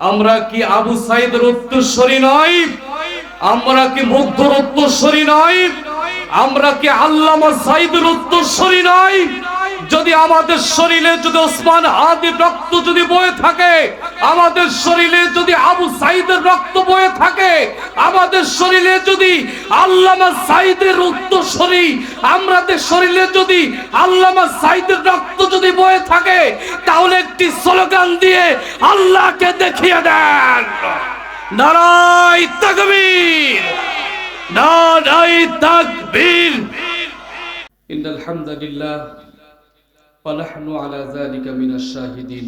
আমরা কি আবু সাইদের উত্তরসূরি নই? আমরা কি মুগ্ধর উত্তরসূরি নই? আমরা কি আল্লামা সাইদের উত্তরসূরি নই? যদি আমাদের শরীরে যদি ওসমান হাদির রক্ত যদি বয়ে থাকে, আমাদের শরীরে যদি আবু সাইদের রক্ত বয়ে থাকে, আমাদের শরীরে যদি আল্লামা সাইদের উত্তরসূরি, আমাদের শরীরে যদি আল্লামা সাইদের রক্ত যদি বয়ে থাকে, তাহলে একটি স্লোগান দিয়ে আল্লাহকে দেখিয়ে দেন, নারায়ে তাকবীর, নারায়ে তাকবীর। ইন্নাল হামদুলিল্লাহ ওয়া নাহনু আলা যালিকা মিনাশ শাহিদিন।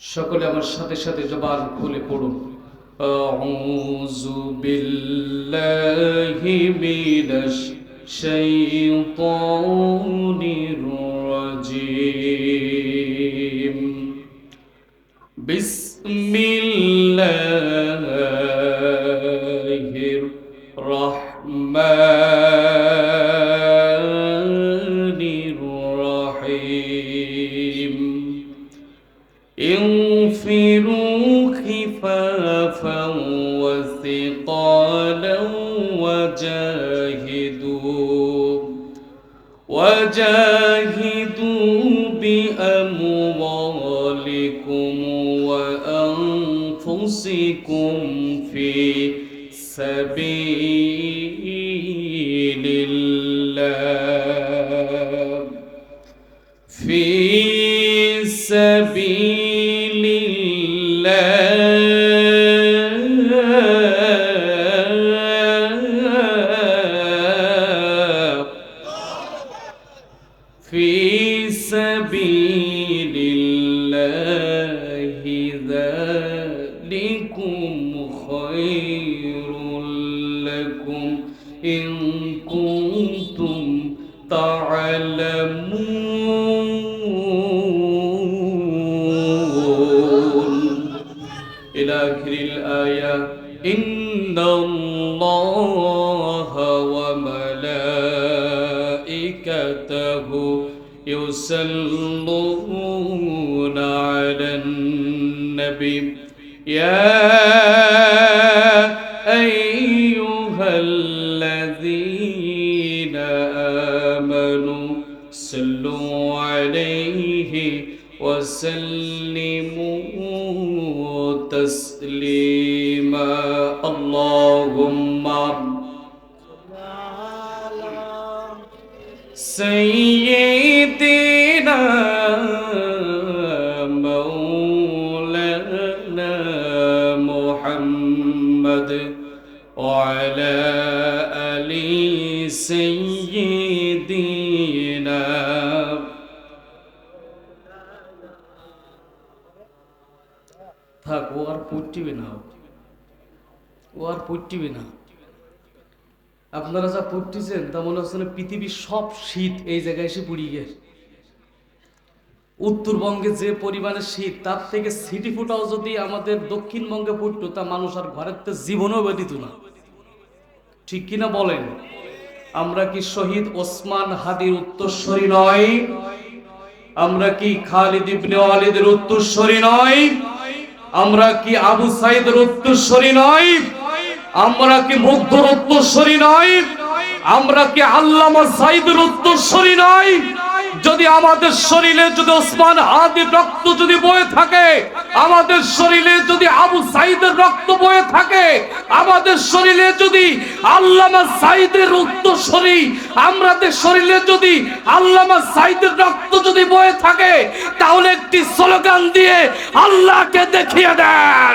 সকলে আমার সাথে সাথে জবান খুলে পড়ুন, আউযু বিল্লাহি মিনাশ শাইতানির রাজীম। বিসমিল্লাহির রহমানির রহিম। ইনফিরু খিফাফান ওয়া সিকালান وجاهدوا بأموالكم وأنفسكم في سبيل الله، في سبيل الله، في سبيل الله، ذلكم خير لكم إن كنتم تعلمون. إلى آخر الآية. إن الله وملائكته يصلون على النبي يا أيها الذين آمنوا صلوا عليه وسلموا تسليما. اللهم سيدنا مولانا محمد وعلى آل سيدنا. থাক, ও আর পড়টিবে না, ও আর পড়টিবে না। আপনারা যা পড়তেছেন তা মনে হচ্ছে না পৃথিবীর সব শীত এই জায়গায় এসে পড়ি গেছে। উত্তরবঙ্গে যে পরিমাণে শীত, তার থেকে সিটি ফুটাও যদি আমাদের দক্ষিণবঙ্গে পড়তো, তা মানুষ আর ঘরের তো জীবনেও বেরিত না। ঠিক কিনা বলেন? আমরা কি শহীদ ওসমান হাদির উত্তরসূরি নয়? আমরা কি খালিদ ইবনে ওয়ালিদের উত্তরসূরি নয়? আমরা কি আবু সাইদের উত্তরসূরি নয়? আমরা কি মুগ্ধর উত্তরসূরি নই? আমরা কি আল্লামা সাইদের উত্তরসূরি নই? যদি আমাদের শরীরে যদি ওসমান হাদির রক্ত যদি বয়ে থাকে, আমাদের শরীরে যদি আবু সাইদের রক্ত বয়ে থাকে, আমাদের শরীরে যদি আল্লামা সাইদের উত্তরসূরি, আমাদের শরীরে যদি আল্লামা সাইদের রক্ত যদি বয়ে থাকে, তাহলে একটি স্লোগান দিয়ে আল্লাহকে দেখিয়ে দেন,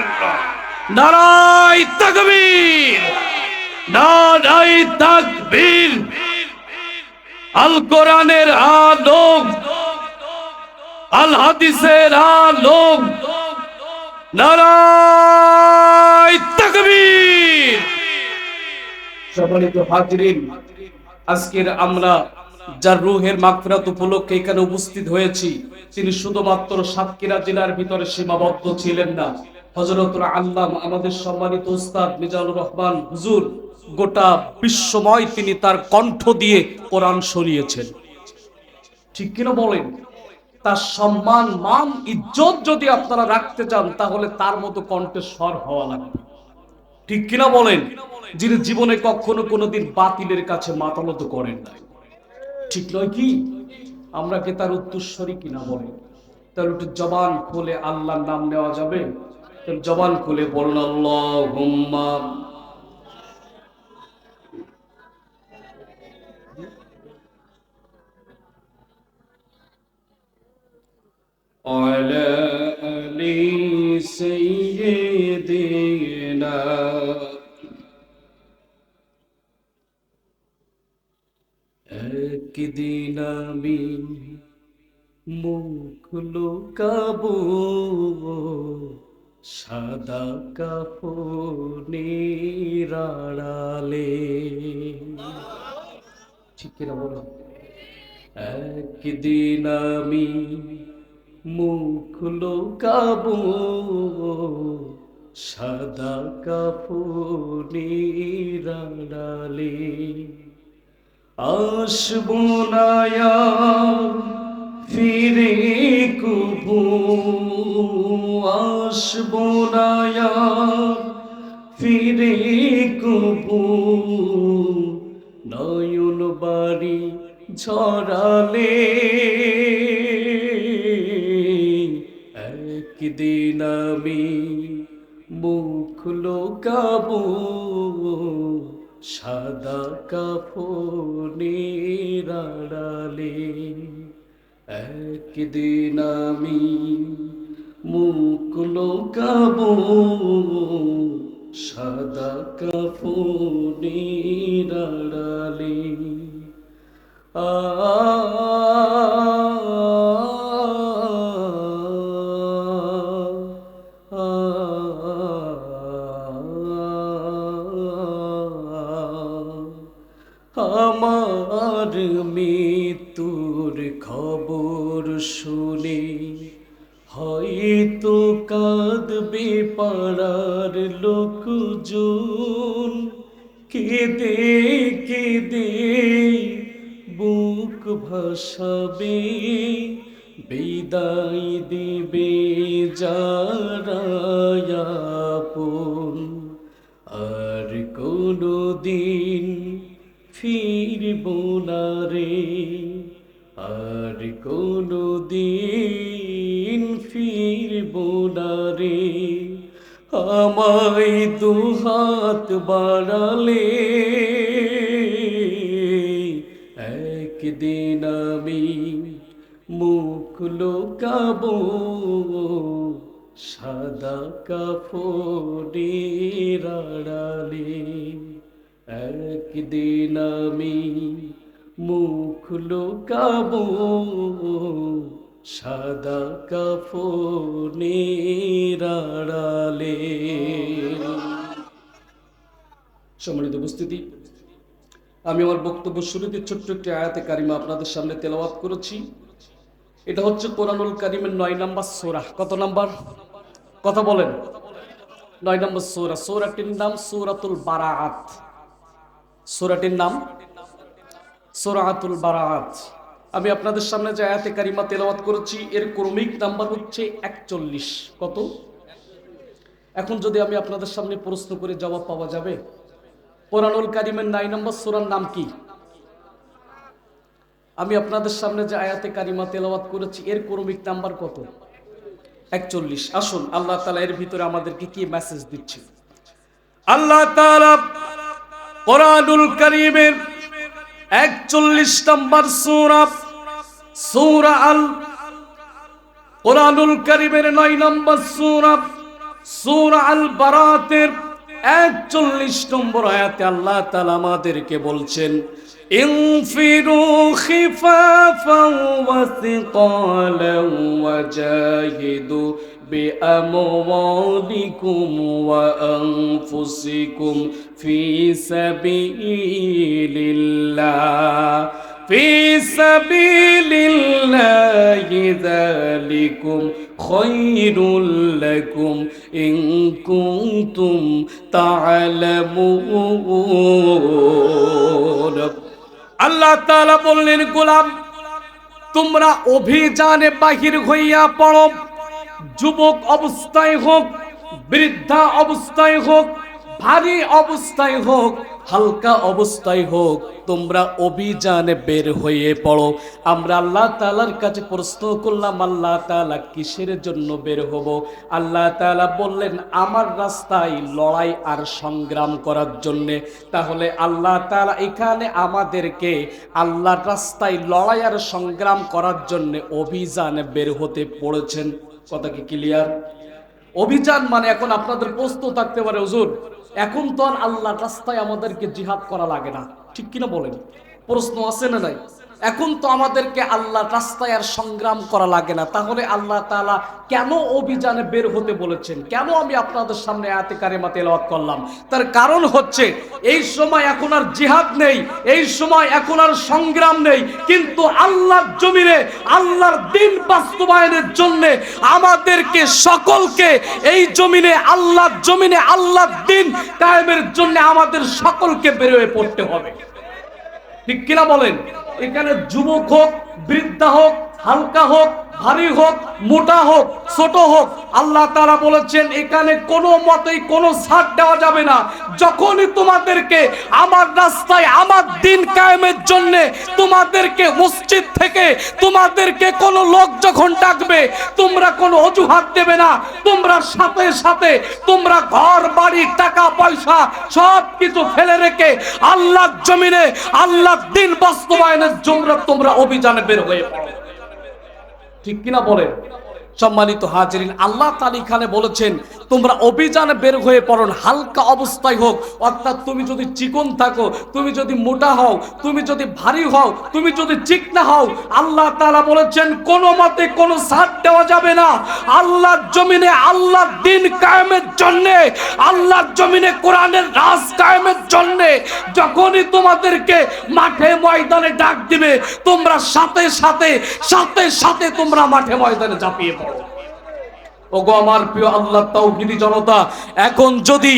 নারায়ে তাকবীর, নারায়ে তাকবীর। আল কোরআনের আলোক, আল হাদিসের আলোক, নারায়ে তাকবীর। সম্মানিত হাজিরিন, আজকের আমরা যার রূহের মাগফিরাত উপলক্ষে এখানে উপস্থিত হয়েছি, তিনি শুধুমাত্র সাতক্ষীরা জেলার ভিতরে সীমাবদ্ধ ছিলেন না। হযরতুল আল্লামা আমাদের সম্মানিত উস্তাদ মিজানুর রহমান হুজুর গোটা বিশ্বময় তিনি তার কণ্ঠ দিয়ে কোরআন শরিয়েছেন। ঠিক কিনা বলেন? তার সম্মান, মান, ইজ্জত যদি আপনারা রাখতে চান তাহলে তার মতো কণ্ঠস্বর হওয়া লাগবে। ঠিক কিনা বলেন? যিনি জীবনে কখনো কোনোদিন বাতিলের কাছে মাথা নত করেন নাই, ঠিক নয় কি? আমরা কি তার উত্তরস্বরী কিনা বলেন? তার একটু জবান খুলে আল্লাহর নাম নেওয়া যাবে? তার জবান খুলে বলুন আল্লাহুম্মা আলা আলি সাইয়্যিদিনা। একদিন আমি মুখ লুকাবো সাদা কাফনের আড়ালে। ঠিক কিনা বলো? একদিন আমি মুখ লুকাবো সাদা কাফনের আড়ালে। আসবো না আর ফিরে কভু, আসবো না আর ফিরে কভু, নয়ন বাড়ি ঝরালে। একদিন আমি মুখ লুকাবো সাদা কাফনের আড়ালে। একদিন আমি মুখ লুকাবো সাদা কাফনের আড়ালে। আ আমার মৃত্যুর খবর শুনে হয়তো কাঁদবে পাড়ার লোকজন, কেঁদে কেঁদে বুক ভাসাবে, বিদায় দিবে যারা আপন। আর কোনদিন ফিরব না রে, আর কোনদিন ফিরব না রে। আমায় দুহাত বাড়ালে একদিন আমি মুখ লুকাবো সাদা কাফনের আড়ালে। একদিন আমি মুখ লুকাবো সাদা কাফনের আড়ালে। সম্মানিত উপস্থিতি, আমি আমার বক্তব্য শুরুতে ছোট্ট একটি আয়াতে কারিমা আপনাদের সামনে তেলাওয়াত করেছি। এটা হচ্ছে কোরআনুল কারিমের 9 নম্বর সূরা। কত নাম্বার? কথা বলেন। 9 নম্বর সূরা। সূরাটির নাম সূরাতুল বারাআত। সূরাটির নাম সূরাতুল বারাআত। আমি আপনাদের সামনে যে আয়াতে কারিমা তেলাওয়াত করেছি এর ক্রমিক নাম্বার হচ্ছে 41। কত? এখন যদি আমি আপনাদের সামনে প্রশ্ন করে জবাব পাওয়া যাবে? কোরআনুল কারিমের 9 নম্বর সূরার নাম কি? আমি আপনাদের সামনে যে আয়াতে কারিমা তেলাওয়াত করেছি এর ক্রমিক নাম্বার কত? 41। আসুন আল্লাহ তাআলা এর ভিতরে আমাদেরকে কি মেসেজ দিচ্ছে। আল্লাহ তাআলা কোরআনুল কারীমের 41 নম্বর সূরা, সূরা আল কোরআনুল কারীমের 9 নম্বর সূরা, সূরা আল বারাতের 41 নম্বর আয়াতে আল্লাহ তাআলা আমাদেরকে বলছেন, ইনফিরু খিফাফাও ওয়া সিকালাও ওয়াজাহিদু বিআমওয়ালিকুম ওয়া আনফুসিকুম ফি সাবিলিল্লাহ, ফি সাবিলিল্লাহি যালিকুম খায়রুল লাকুম ইন কুনতুম তা'লামুন। আল্লাহ তাআলা বললেন, গোলাম তোমরা অভিযানে বাহির হইয়া পড়ো, যুবক অবস্থায় হোক, বৃদ্ধা অবস্থায় হোক, ভারী অবস্থায় হোক, হালকা অবস্থায় হোক, তোমরা অভিযানে বের হয়ে পড়ো। আমরা আল্লাহ তাআলার কাছে প্রশ্ন করলাম, আল্লাহ তাআলা কিসের জন্য বের হব? আল্লাহ তাআলা বললেন, আমার রাস্তায় লড়াই আর সংগ্রাম করার জন্যে। তাহলে আল্লাহ তাআলা এখানে আমাদেরকে আল্লাহর রাস্তায় লড়াই আর সংগ্রাম করার জন্য অভিযানে বের হতে পড়েছেন। কথা কি ক্লিয়ার? অভিযান মানে এখন আপনাদের প্রশ্ন থাকতে পারে, হুজুর এখন তো আর আল্লাহর রাস্তায় আমাদেরকে জিহাদ করা লাগে না, ঠিক কিনা বলেন? প্রশ্ন আছে না নাই? এখন তো আমাদেরকে আল্লাহর রাস্তায় আর সংগ্রাম করা লাগে না, তাহলে আল্লাহ তাআলা কেন অভিযানে বের হতে বলেছেন? কেন আমি আপনাদের সামনে আয়াতে কারিমা তেলাওয়াত করলাম? তার কারণ হচ্ছে এই সময় এখন আর জিহাদ নেই, এই সময় এখন আর সংগ্রাম নেই, কিন্তু আল্লাহর জমিনে আল্লাহর দ্বীন বাস্তবায়নের জন্য আমাদেরকে সকলকে এই জমিনে আল্লাহর দ্বীন কায়েমের জন্য আমাদের সকলকে বের হয়ে পড়তে হবে, ঠিক কিনা বলেন? এখানে যুবক হোক, বৃদ্ধা হোক, হালকা হোক, ভারী হোক, মোটা হোক, ছোট হোক, আল্লাহ তাআলা বলেছেন এখানে কোনো মতেই কোনো ছাড় দেওয়া যাবে না। যখনই তোমাদেরকে আমার রাস্তায় আমার দ্বীন কায়েমের জন্য তোমাদেরকে মসজিদ থেকে তোমাদেরকে কোনো লোক যখন ডাকবে, তোমরা কোনো অজুহাত দেবে না, তোমরা সাথে সাথে তোমরা ঘর বাড়ি টাকা পয়সা সব কিছু ফেলে রেখে আল্লাহর জমিনে আল্লাহর দ্বীন বাস্তবায়নের জন্য তোমরা অভিযানে বের হয়ে পড়ো, ঠিক কিনা বলেন? সম্মানিত হাজিরিন, আল্লাহ তাআলা এখানে বলেছেন তোমরা অভিযানে বের হয়ে পড়ো, হালকা অবস্থায় হোক, অর্থাৎ তুমি যদি চিকন থাকো, তুমি যদি মোটা হও, তুমি যদি ভারী হও, তুমি যদি চিকনা হও, আল্লাহ তাআলা বলেছেন কোনো মতে কোনো ছাড় দেওয়া যাবে না। আল্লাহর জমিনে আল্লাহর দ্বীন কায়েমের জন্য, আল্লাহর জমিনে কোরআনের রাজ কায়েমের জন্য যখনই তোমাদেরকে মাঠে ময়দানে ডাক দিবে, তোমরা সাথে সাথে তোমরা মাঠে ময়দানে ঝাঁপিয়ে পড়ো। ওগো আমার প্রিয় আল্লাহর তাওহীদি জনতা, এখন যদি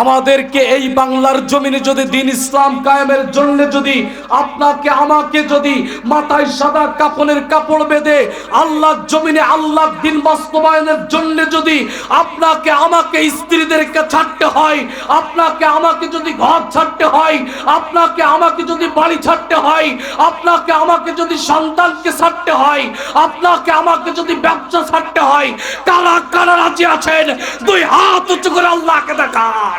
আমাদেরকে এই বাংলার জমিনে যদি দ্বীন ইসলাম কায়েমের জন্য যদি আপনাকে আমাকে যদি মাথায় সাদা কাফনের কাপড় বেঁধে আল্লাহর জমিনে আল্লাহর দ্বীন বাস্তবায়নের জন্য যদি আপনাকে আমাকে স্ত্রীদেরকে ছাড়তে হয়, আপনাকে আমাকে যদি ঘর ছাড়তে হয়, আপনাকে আমাকে যদি বাড়ি ছাড়তে হয়, আপনাকে আমাকে যদি সন্তানকে ছাড়তে হয়, আপনাকে আমাকে যদি ব্যবসা ছাড়তে হয়, কারা কারা রাজি আছেন? দুই হাত উঁচু করে আল্লাহকে দেখান।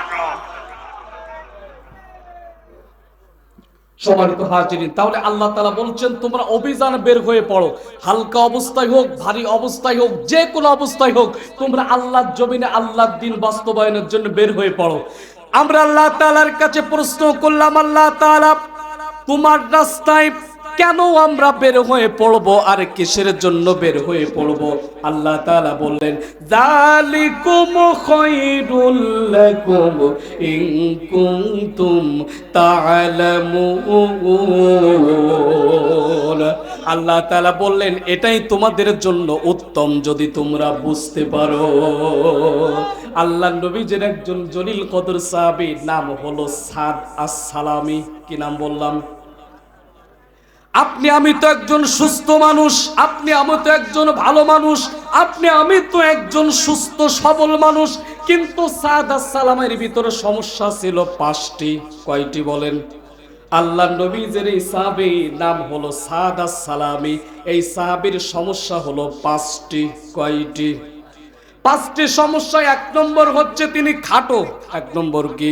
সম্মানিত হাজিরিন, তাহলে আল্লাহ তাআলা বলছেন তোমরা অভিযানে বের হয়ে পড়ো, হালকা অবস্থায় হোক, ভারী অবস্থায় হোক, যে কোনো অবস্থায় হোক, তোমরা আল্লাহর জমিনে আল্লাহর দ্বীন বাস্তবায়নের জন্য বের হয়ে পড়ো। আমরা আল্লাহ তাআলার কাছে প্রশ্ন করলাম, আল্লাহ তাআলা তোমার রাস্তায় কেন আমরা বের হয়ে পড়ব আর কিসের জন্য বের হয়ে পড়ব? আল্লাহ তাআলা বললেন, যালিকুম খায়রুল লাকুম ইন কুনতুম তা'লামুন। আল্লাহ তাআলা বললেন এটাই তোমাদের জন্য উত্তম যদি তোমরা বুঝতে পারো। আল্লাহ নবীজির একজন জলিল কদর সাহাবী, নাম হলো সাদ আস-সালামি। কি নাম বললাম? আপনি আমি তো একজন সুস্থ মানুষ, আপনি আমি তো একজন ভালো মানুষ, আপনি আমি তো একজন সুস্থ সবল মানুষ, কিন্তু সাদ আস-সালামের ভিতরে সমস্যা ছিল 5টি। কয়টি বলেন? আল্লাহ নবীজির এই সাহাবী নাম হলো সাদ আস-সালামি, এই সাহাবীর সমস্যা হলো 5টি। কয়টি? 5টি সমস্যা। 1 নম্বর হচ্ছে তিনি খাটো। 1 নম্বর কি?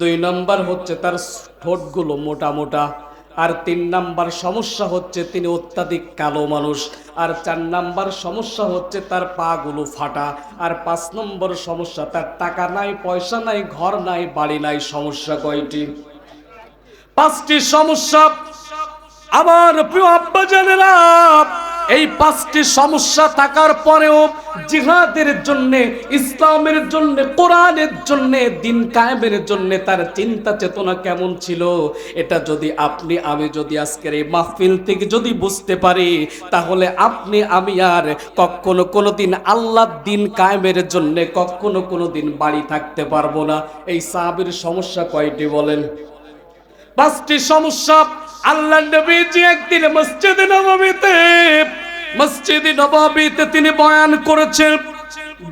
2 নম্বর হচ্ছে তার ঠোঁটগুলো মোটা মোটা। আর 3 নাম্বার সমস্যা হচ্ছে তিনি অত্যাধিক কালো মানুষ। আর 4 নাম্বার সমস্যা হচ্ছে তার পা গুলো ফাটা। আর 5 নম্বর সমস্যা তার টাকা নাই, পয়সা নাই, ঘর নাই, বাড়ি নাই। সমস্যা কয়টি? 5টি সমস্যা। আমার প্রিয় আব্বা জানেরা, এই 5টি সমস্যা থাকার পরেও জিহাদের জন্য, ইসলামের জন্য, কোরআনের জন্য, দ্বীন কায়েমের জন্য তার চিন্তা চেতনা কেমন ছিল, এটা যদি আপনি আমি যদি আজকের এই মাহফিল থেকে যদি বুঝতে পারি, তাহলে আপনি আমি আর কখনো কোনোদিন আল্লাহর দ্বীন কায়েমের জন্য কখনো কোনোদিন বাড়ি থাকতে পারবো না। এই সাহাবীর সমস্যা কয়টি বলেন? 5টি সমস্যা। আল্লাহ নবীজি একদিন মসজিদে নববীতে তিনি বয়ান করেছেন,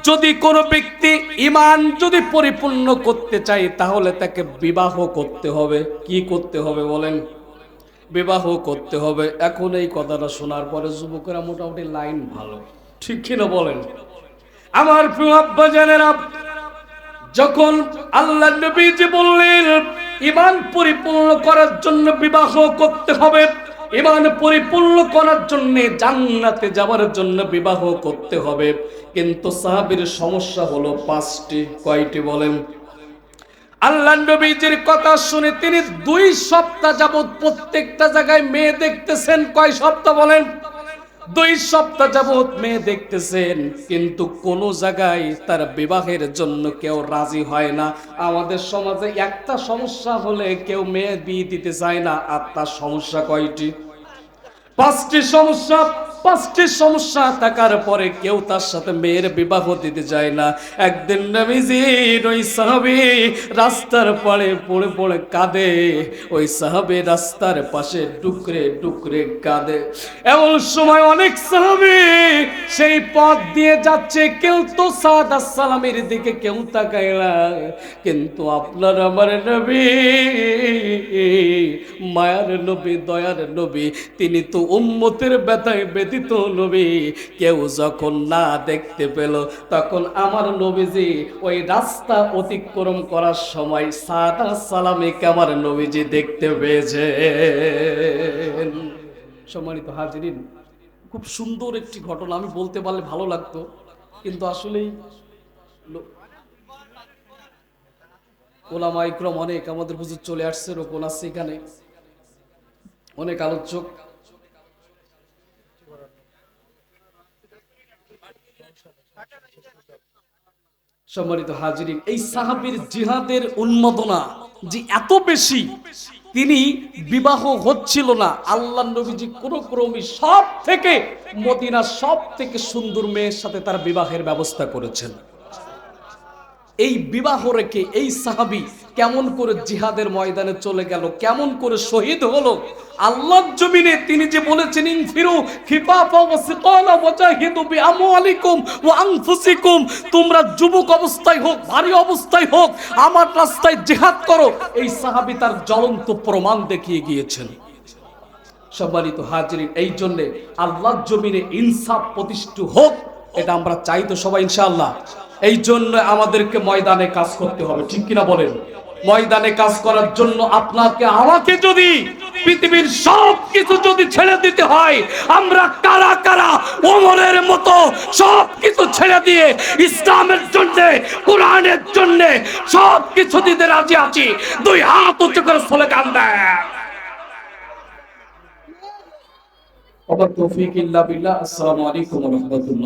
যদি কোনো ব্যক্তি ঈমান যদি পরিপূর্ণ করতে চায় তাহলে তাকে বিবাহ করতে হবে। কি করতে হবে বলেন? বিবাহ করতে হবে। এখন এই কথাটা শোনার পরে যুবকেরা মোটামুটি লাইন ভালো, ঠিক কিনা বলেন? আমার প্রিয় আব্বা জানেরা, যখন আল্লাহ নবীজি বললেন ঈমান পরিপূর্ণ করার জন্য বিবাহ করতে হবে, ঈমান পরিপূর্ণ করার জন্য জান্নাতে যাওয়ার জন্য বিবাহ করতে হবে, কিন্তু সাহাবীর সমস্যা হলো 5টি। কয়টি বলেন? আল্লাহ নবীজির কথা শুনে তিনি 2 সপ্তাহ যাবত প্রত্যেকটা জায়গায় মেয়ে দেখতেছেন। কয় সপ্তাহ বলেন? 2 সপ্তাহ যাবত মেয়ে দেখতেছেন, কিন্তু কোন জায়গায় তার বিবাহের জন্য কেউ রাজি হয় না। আমাদের সমাজে একটা সমস্যা হলে কেউ মেয়ে বিয়ে দিতে চায় না, আর তার সমস্যা কয়টি? 5টি সমস্যা। 5টি সমস্যা থাকার পরে কেউ তার সাথে মেয়ের বিবাহ দিতে যায় না। একদিন নবীজির ওই সাহাবী রাস্তার পাড়ে পড়ে পড়ে কাঁদে। ওই সাহাবী রাস্তার পাশে ডুকরে ডুকরে কাঁদে। এমন সময় অনেক সাহাবী সেই পথ দিয়ে যাচ্ছে, কেউ তো সাদ সালামের দিকে কেউ তাকায় না, কিন্তু আপনার আমার নবী, মায়ার নবী, দয়ার নবী, তিনি তো উম্মতের ব্যথায় ব্যথিত নবী। কেউ যখন না দেখতে পেল, তখন আমার নবীজি ওই রাস্তা অতিক্রম করার সময় সাদ সালামকে আমার নবীজি দেখতে পেয়েছে। সম্মানিত হাজিরিন, খুব সুন্দর একটি ঘটনা, আমি বলতে পারলে ভালো লাগতো, কিন্তু আসলেই ওলামা ইকরাম অনেক, আমাদের হুজুর চলে আসছে, রোকন আছে এখানে, অনেক আলোচক। সম্মানিত হাজিরিন, এই সাহাবীর জিহাদের উন্মাদনা যে এত বেশি, তিনি বিবাহ হচ্ছিল না। আল্লাহ নবীজি কোন ক্রমে সব থেকে মদিনার সব থেকে সুন্দর মেয়ের সাথে তার বিবাহের ব্যবস্থা করেছেন। এই বিবাহ রেখে এই সাহাবী কেমন করে জিহাদের ময়দানে চলে গেল, কেমন করে শহীদ হলো আল্লাহর জমিনে। তিনি যে বলেছেন ইনফিরু খিফাফা ওয়া সিকালা ওয়াজাহিদু বিআমওয়ালিকুম ওয়া আনফুসিকুম, তোমরা যুবক অবস্থায় হোক ভারী অবস্থায় হোক আমার রাস্তায় জিহাদ করো। এই সাহাবী তার জ্বলন্ত প্রমাণ দেখিয়ে গিয়েছেন। সম্মানিত হাজিরিন, এই জন্য আল্লাহর জমিনে ইনসাফ প্রতিষ্ঠিত হোক, এটা আমরা চাই তো সবাই ইনশাআল্লাহ। এই জন্য আমাদেরকে ময়দানে কাজ করতে হবে, ঠিক কিনা বলেন? ময়দানে কাজ করার জন্য আপনাকে আমাকে যদি পৃথিবীর সব কিছু যদি ছেড়ে দিতে হয়, আমরা কারা কারা ওমরের মতো সব কিছু ছেড়ে দিয়ে ইসলামের জন্য, কোরআনের জন্য সব কিছু দিতে রাজি আছি? 2 হাত উঁচু করে স্লোগান দেন। ওয়া তৌফিক ইল্লা বিল্লাহ। আসসালামু আলাইকুম ওয়া রাহমাতুল্লাহ।